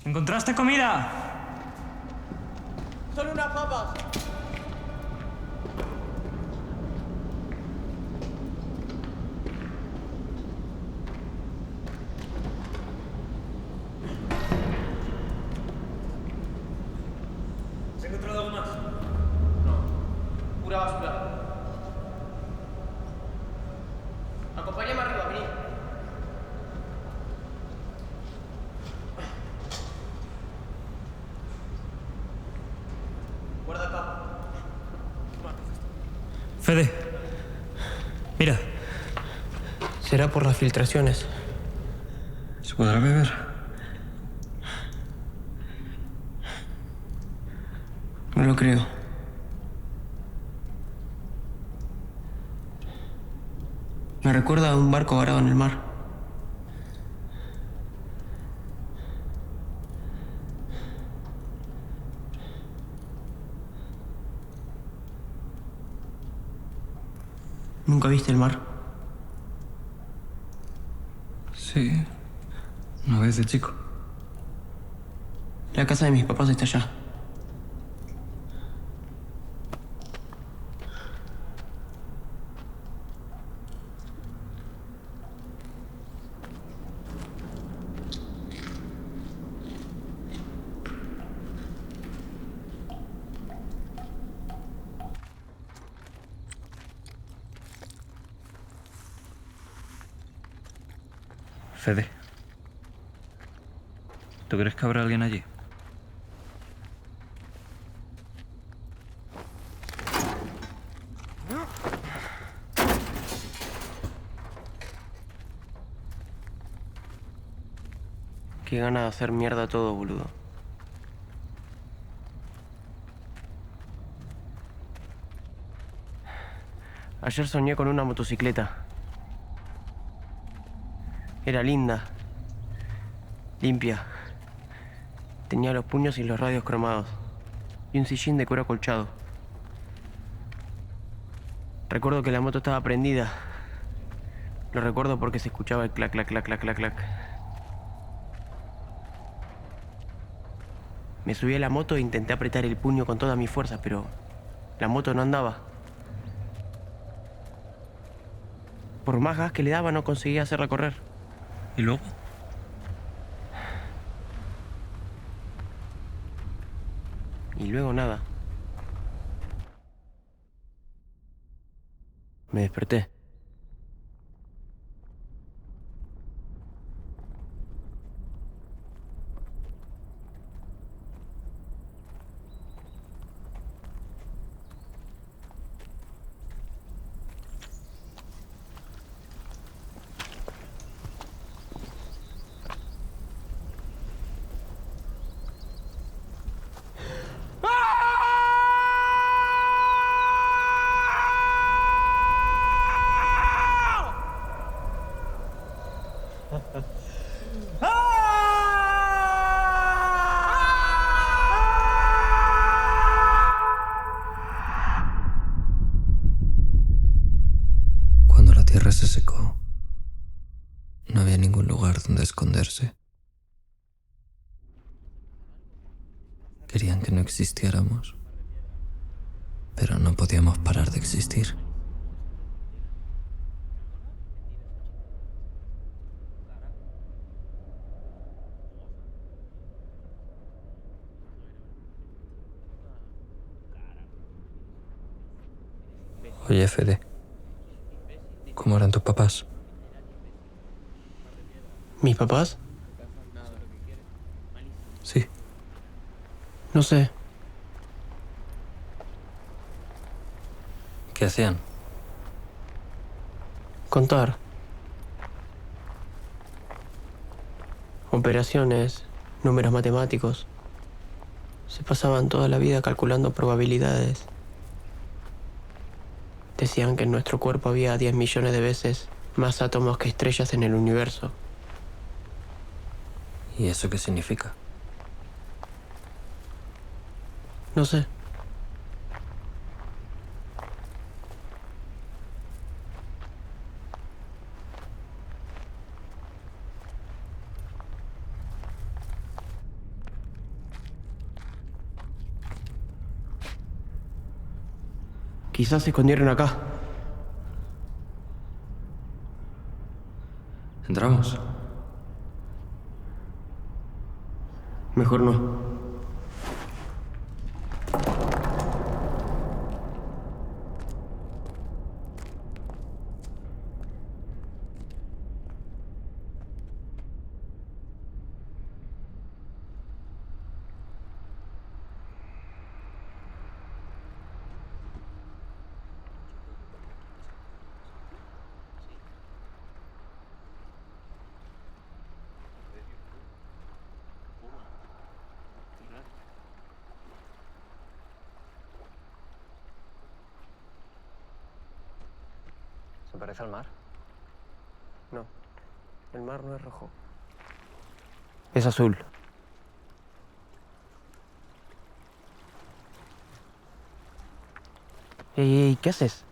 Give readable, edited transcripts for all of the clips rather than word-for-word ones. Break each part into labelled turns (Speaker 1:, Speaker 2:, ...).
Speaker 1: ¿Encontraste comida?
Speaker 2: Son unas papas.
Speaker 1: ¿Has encontrado algo más?
Speaker 2: No. Pura basura. Acompáñame arriba, vení. Guarda acá.
Speaker 1: Fede. Mira.
Speaker 2: Será por las filtraciones.
Speaker 1: ¿Se podrá beber?
Speaker 2: No lo creo. Me recuerda a un barco varado en el mar. ¿Nunca viste el mar?
Speaker 1: Sí. Una vez de chico.
Speaker 2: La casa de mis papás está allá.
Speaker 1: Fede. ¿Tú crees que habrá alguien allí?
Speaker 2: Qué gana de hacer mierda todo, boludo. Ayer soñé con una motocicleta. Era linda. Limpia. Tenía los puños y los radios cromados. Y un sillín de cuero acolchado. Recuerdo que la moto estaba prendida. Lo recuerdo porque se escuchaba el clac, clac, clac, clac, clac, clac. Me subí a la moto e intenté apretar el puño con toda mi fuerza, pero la moto no andaba. Por más gas que le daba, no conseguía hacerla correr.
Speaker 1: ¿Y luego?
Speaker 2: Y luego nada. Me desperté.
Speaker 3: Cuando la tierra se secó, no había ningún lugar donde esconderse. Querían que no existiéramos, pero no podíamos parar de existir. Oye, Fede, ¿cómo eran tus papás?
Speaker 2: ¿Mis papás?
Speaker 3: Sí.
Speaker 2: No sé.
Speaker 3: ¿Qué hacían?
Speaker 2: Contar. Operaciones, números matemáticos. Se pasaban toda la vida calculando probabilidades. Decían que en nuestro cuerpo había 10 millones de veces más átomos que estrellas en el universo.
Speaker 3: ¿Y eso qué significa?
Speaker 2: No sé. Quizás se escondieron acá.
Speaker 3: ¿Entramos?
Speaker 2: Mejor no.
Speaker 3: ¿Se parece al mar?
Speaker 2: No. El mar no es rojo. Es azul. Ey, ¿qué haces?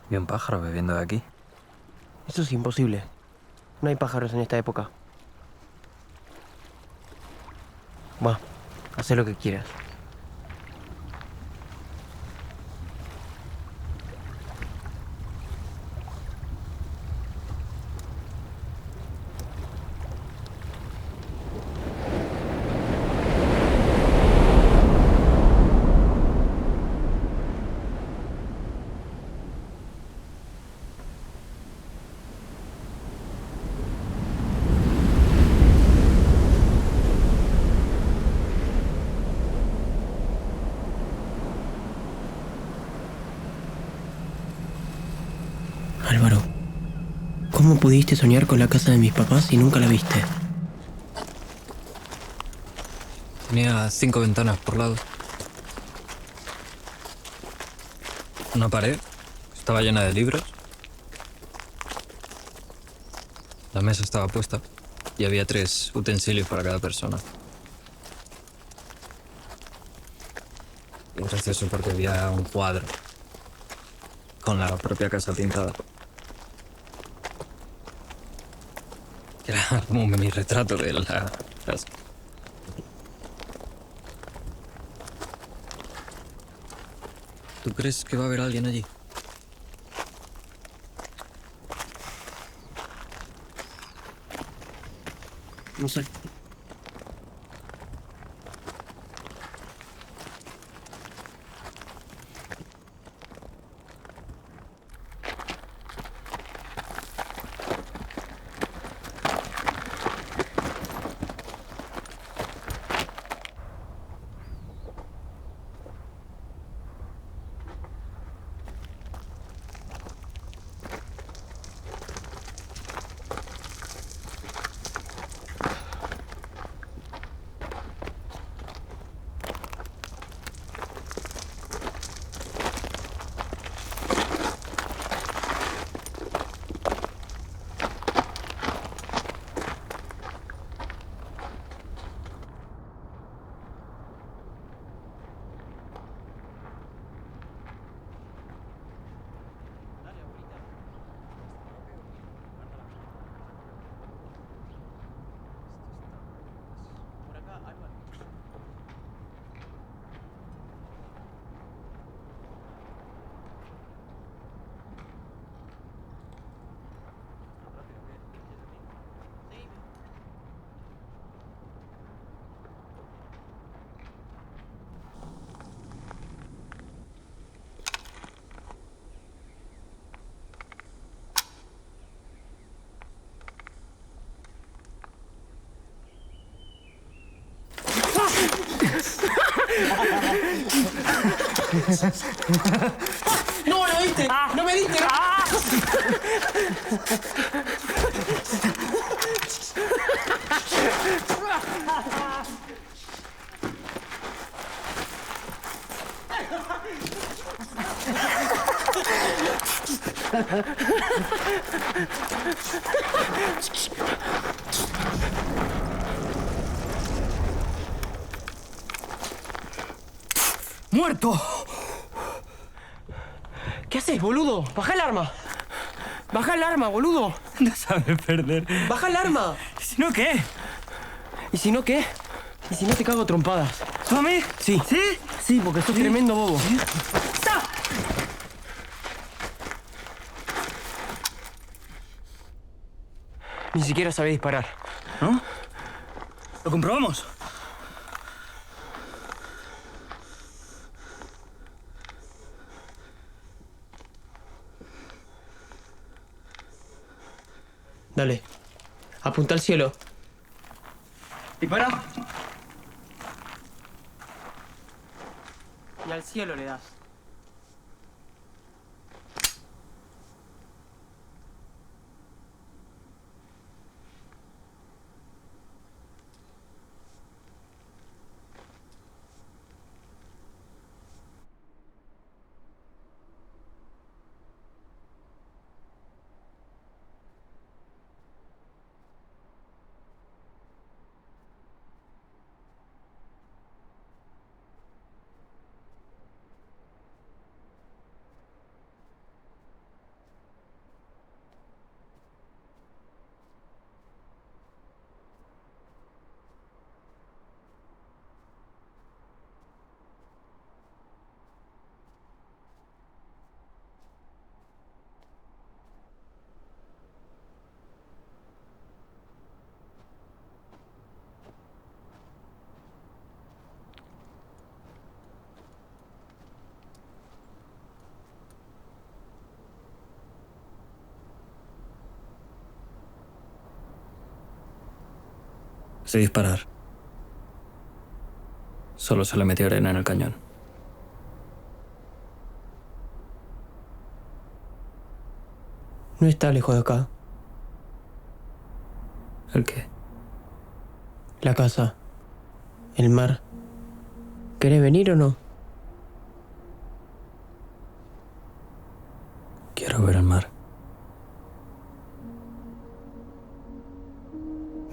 Speaker 3: Vi un pájaro bebiendo de aquí.
Speaker 2: Eso es imposible. No hay pájaros en esta época. Va, haz lo que quieras. Álvaro, ¿cómo pudiste soñar con la casa de mis papás y nunca la viste?
Speaker 3: Tenía 5 ventanas por lado. Una pared estaba llena de libros. La mesa estaba puesta y había 3 utensilios para cada persona. Y es gracioso porque había un cuadro con la propia casa pintada. Era como un mini retrato de la casa. ¿Tú crees que va a haber alguien allí?
Speaker 2: No sé. ¡No, no diste! ¡No me diste!
Speaker 4: ¡Muerto!
Speaker 2: ¿Qué haces, boludo? ¡Baja el arma! ¡Baja el arma, boludo!
Speaker 4: No sabe perder.
Speaker 2: ¡Baja el arma!
Speaker 4: ¿Si no qué?
Speaker 2: ¿Y si no qué? ¿Y si no te cago a trompadas?
Speaker 4: ¿Tú a mí?
Speaker 2: Sí.
Speaker 4: ¿Sí?
Speaker 2: Sí, porque sos tremendo bobo.
Speaker 4: ¡Stop!
Speaker 2: Ni siquiera sabés disparar.
Speaker 4: ¿No? ¿Lo comprobamos?
Speaker 2: Dale. Apunta al cielo.
Speaker 4: Dispara.
Speaker 2: Y al cielo le das.
Speaker 4: Sé disparar. Solo se le metió arena en el cañón.
Speaker 2: No está lejos de acá.
Speaker 4: ¿El qué?
Speaker 2: La casa. El mar. ¿Querés venir o no?
Speaker 4: Quiero ver el mar.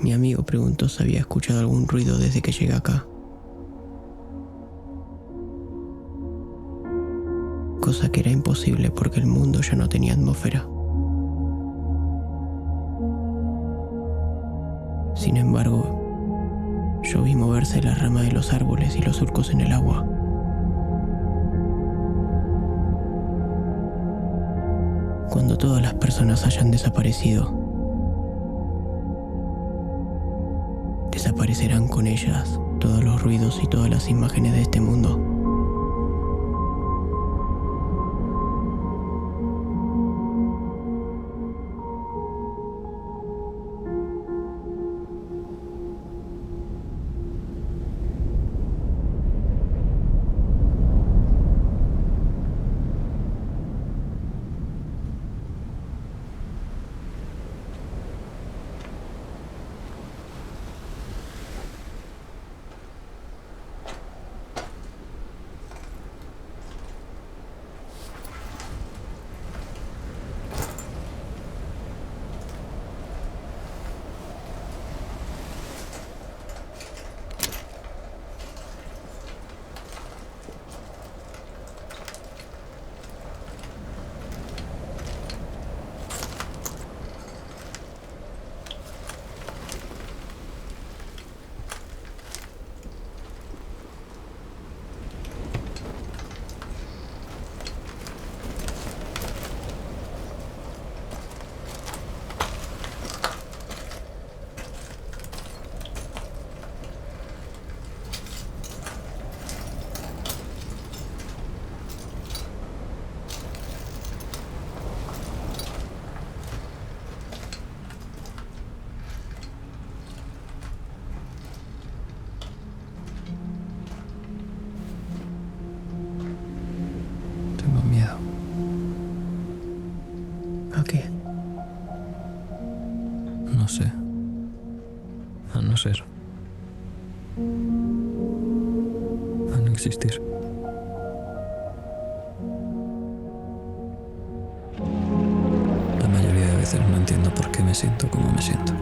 Speaker 2: Mi amigo preguntó si había escuchado algún ruido desde que llegué acá. Cosa que era imposible porque el mundo ya no tenía atmósfera. Sin embargo, yo vi moverse las ramas de los árboles y los surcos en el agua. Cuando todas las personas hayan desaparecido, desaparecerán con ellas todos los ruidos y todas las imágenes de este mundo.
Speaker 3: Tengo miedo.
Speaker 2: ¿A qué?
Speaker 3: No sé. A no ser. A no existir. La mayoría de veces no entiendo por qué me siento como me siento.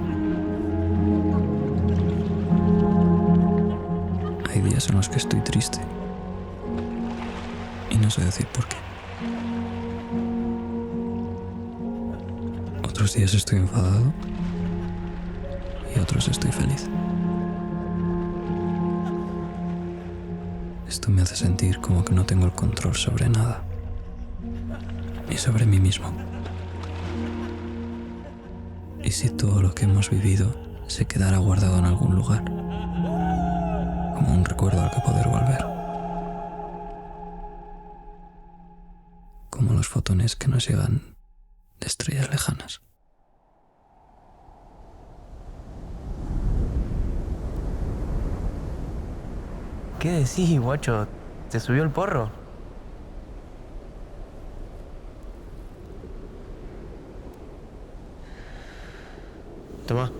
Speaker 3: Hay días en los que estoy triste. Y no sé decir por qué. Otros días estoy enfadado. Y otros estoy feliz. Esto me hace sentir como que no tengo el control sobre nada. Ni sobre mí mismo. ¿Y si todo lo que hemos vivido se quedara guardado en algún lugar? Como un recuerdo al que poder volver. Como los fotones que nos llegan de estrellas lejanas.
Speaker 2: ¿Qué decís, guacho? ¿Te subió el porro? Tomá,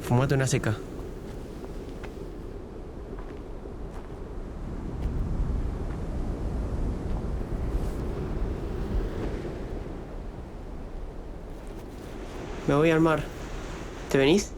Speaker 2: fumate una seca. Me voy al mar. ¿Te venís?